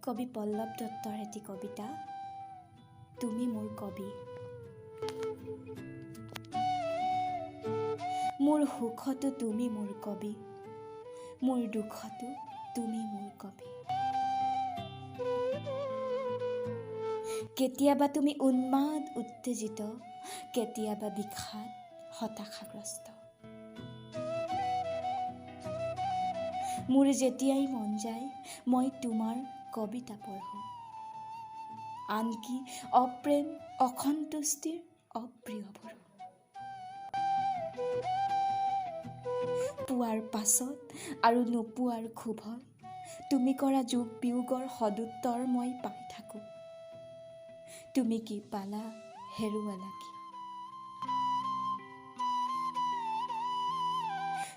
কবি পল্লৱ দত্তৰ এটি কবিতা, তুমি মোৰ কবি। মোৰ সুখতো তুমি মোৰ কবি, মোৰ দুখতো তুমি মোৰ কবি। কেতিয়াবা তুমি উন্মাদ উত্তেজিত, কেতিয়াবা বিষাদ হতাশাগ্ৰস্ত। মোৰ যেতিয়াই মন যায় মই তোমাৰ কবিতা পঢ়োঁ, আনকি অপ্ৰেম অসন্তুষ্টিৰ অপ্ৰিয়বোৰো। পোৱাৰ পাছত আৰু নোপোৱাৰ ক্ষোভত তুমি কৰা যোগ বিয়োগৰ সদুত্তৰ মই পাই থাকোঁ। তুমি কি পালা হেৰুৱালা কি?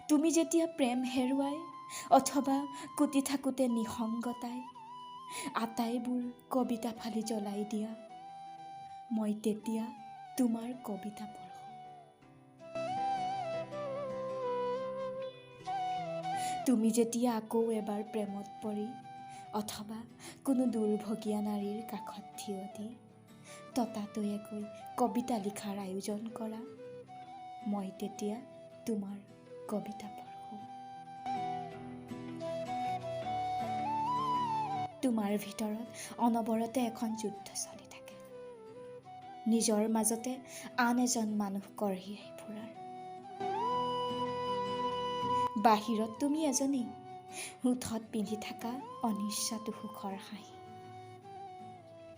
তুমি যেতিয়া প্ৰেম হেৰুৱাই অথবা কুটি থাকোঁতে নিসংগতাই আটাইবোৰ কবিতা ফালি জ্বলাই দিয়া, মই তেতিয়া তোমাৰ কবিতা পঢ়োঁ। তুমি যেতিয়া আকৌ এবাৰ প্ৰেমত পৰি অথবা কোনো দুৰ্ভগীয়া নাৰীৰ কাষত থিয় দি ততাতৈয়াকৈ কবিতা লিখাৰ আয়োজন কৰা, মই তেতিয়া তোমাৰ কবিতা পঢ়োঁ। তোমাৰ ভিতৰত অনবৰতে এখন যুদ্ধ চলি থাকে, নিজৰ মাজতে আন এজন মানুহ কঢ়িয়াই ফুৰাৰ। বাহিৰত তুমি এজনী, ওঠত পিন্ধি থকা অনিচ্ছাটো সুখৰ হাঁহি।